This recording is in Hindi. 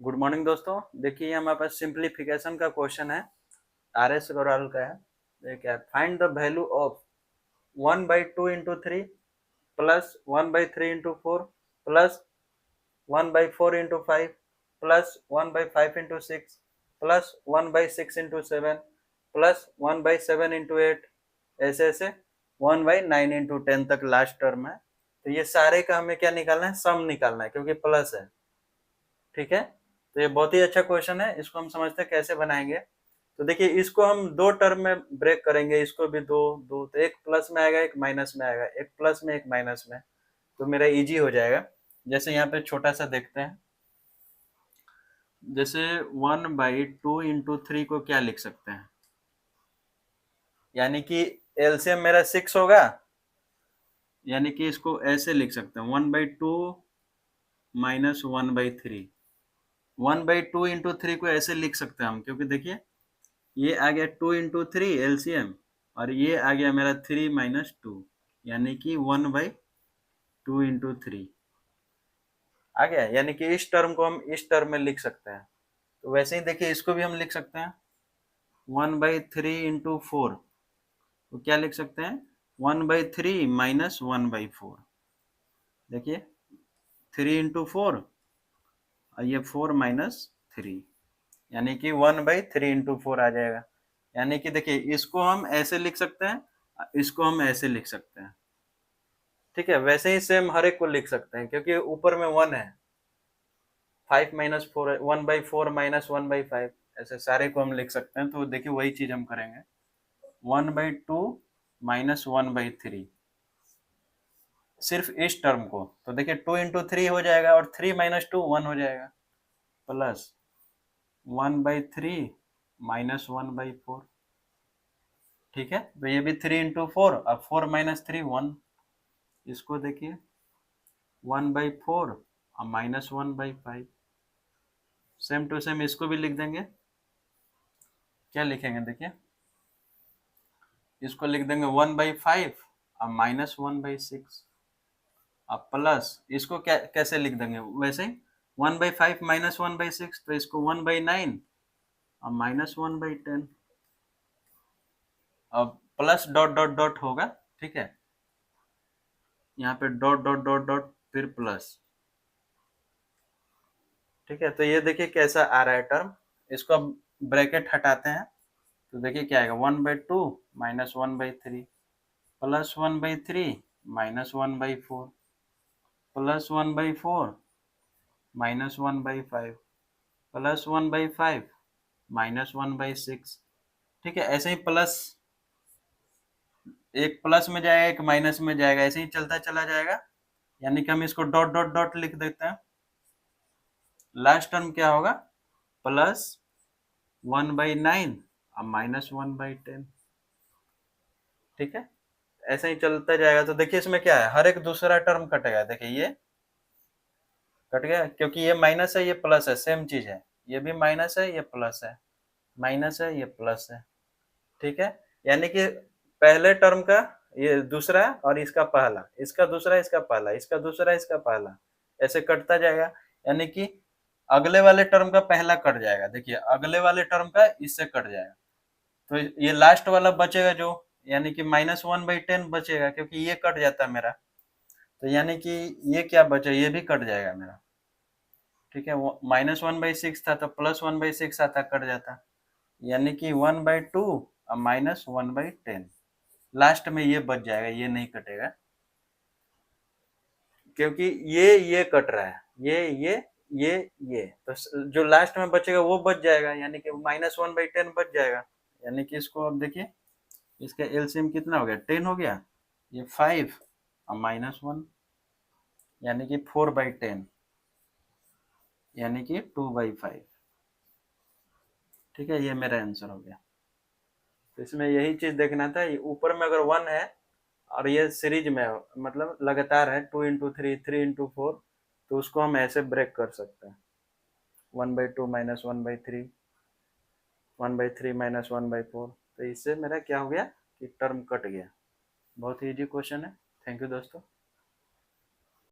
गुड मॉर्निंग दोस्तों। देखिए हमारे पास सिंप्लीफिकेशन का क्वेश्चन है, आर एस अग्रवाल का है। देखिए find the value of 1/2 into three plus 1/3 into four plus 1/4 into five plus 1/5 into six plus 1/6 into seven plus 1/7 into eight, ऐसे ऐसे 1/9 इंटू 10 तक लास्ट टर्म है। तो ये सारे का हमें क्या निकालना है, सम निकालना है क्योंकि प्लस है। ठीक है, तो ये बहुत ही अच्छा क्वेश्चन है, इसको हम समझते हैं कैसे बनाएंगे। तो देखिए इसको हम दो टर्म में ब्रेक करेंगे, इसको भी दो दो, तो एक प्लस में आएगा एक माइनस में आएगा, एक प्लस में एक माइनस में, तो मेरा इजी हो जाएगा। जैसे यहाँ पे छोटा सा देखते हैं, जैसे 1/2 इंटू थ्री को क्या लिख सकते हैं, यानी कि एलसीएम मेरा 6 होगा, यानी कि इसको ऐसे लिख सकते हैं 1/2 माइनस 1/3। 1/2 इंटू थ्री को ऐसे लिख सकते हैं हम, क्योंकि देखिए ये आ गया 2 इंटू थ्री एलसीएम, और ये आ गया मेरा 3 माइनस टू, यानी कि 1/2 इंटू थ्री आ गया। यानी कि इस टर्म को हम इस टर्म में लिख सकते हैं। तो वैसे ही देखिए इसको भी हम लिख सकते हैं 1/3 इंटू फोर, तो क्या लिख सकते हैं 1/3 माइनस 1/4। देखिए 3 इंटू फोर और ये 4 माइनस थ्री, यानी कि 1/3 इंटू फोर आ जाएगा। यानी कि देखिए इसको हम ऐसे लिख सकते हैं, इसको हम ऐसे लिख सकते हैं। ठीक है, वैसे ही सेम हर एक को लिख सकते हैं क्योंकि ऊपर में 1 है। 5 माइनस फोर, 1/4 माइनस 1/5, ऐसे सारे को हम लिख सकते हैं। तो देखिए वही चीज हम करेंगे, 1/2 माइनस 1/3 सिर्फ इस टर्म को। तो देखिए 2 इंटू थ्री हो जाएगा और 3 माइनस टू 1 हो जाएगा, प्लस 1/3 माइनस 1/4। ठीक है, तो ये भी 3 इंटू फोर और 4 माइनस थ्री 1। इसको देखिए 1/4 और माइनस 1/5, सेम टू सेम इसको भी लिख देंगे। क्या लिखेंगे देखिए, इसको लिख देंगे 1/5 और माइनस 1/6, अब प्लस इसको क्या कैसे लिख देंगे, वैसे ही 1/5 माइनस 1/6, तो इसको 1/9 और माइनस 1/10। अब प्लस डॉट डॉट डॉट होगा, ठीक है, यहाँ पे डॉट डॉट डॉट डॉट फिर प्लस। ठीक है, तो ये देखिए कैसा आ रहा है टर्म। इसको अब ब्रैकेट हटाते हैं, तो देखिए क्या आएगा 1/2 minus 1/3 plus 1/3 minus 1/4 plus 1/4 minus 1/5 plus 1/5 minus 1/6। ठीक है, ऐसे ही प्लस, एक प्लस में जाएगा एक माइनस में जाएगा, ऐसे ही चलता चला जाएगा। यानी कि हम इसको डॉट डॉट डॉट लिख देते हैं। लास्ट टर्म क्या होगा, प्लस 1/9 और माइनस 1/10। ठीक है, ऐसे ही चलता जाएगा। तो देखिए इसमें क्या है, हर एक दूसरा टर्म कटेगा। देखिए ये कट गया क्योंकि ये माइनस है ये प्लस है, सेम चीज है। ये भी माइनस है ये प्लस है, माइनस है ये प्लस है। ठीक है, यानी कि पहले टर्म का ये दूसरा और इसका पहला, इसका दूसरा इसका पहला, इसका दूसरा इसका पहला, ऐसे कटता जाएगा। यानी कि अगले वाले टर्म का पहला कट जाएगा, देखिए अगले वाले टर्म का इससे कट जाएगा, तो ये लास्ट वाला बचेगा जो, यानी कि -1/10 बचेगा क्योंकि ये कट जाता है मेरा। तो यानी कि ये क्या बचा, ये भी कट जाएगा मेरा। ठीक है, -1/6 था तो +1/6 आता, कट जाता, यानी कि 1/2 और -1/10। लास्ट में ये बच जाएगा, ये नहीं कटेगा क्योंकि ये कट रहा है, ये ये, तो जो लास्ट में बचेगा वो बच जाएगा, यानी कि -1/10 बच जाएगा। यानी कि इसको अब देखिए, इसका एलसीएम कितना हो गया, 10 हो गया, ये 5 और -1, यानी कि 4/10, यानी कि 2/5। ठीक है, ये मेरा आंसर हो गया। तो इसमें यही चीज देखना था, ऊपर में अगर 1 है और ये सीरीज में मतलब लगातार है 2 इंटू थ्री, 3 इंटू फोर, तो उसको हम ऐसे ब्रेक कर सकते हैं 1/2 माइनस 1/3, 1/3 माइनस 1/4। तो इससे मेरा क्या हो गया कि टर्म कट गया। बहुत ही इजी क्वेश्चन है। थैंक यू दोस्तों।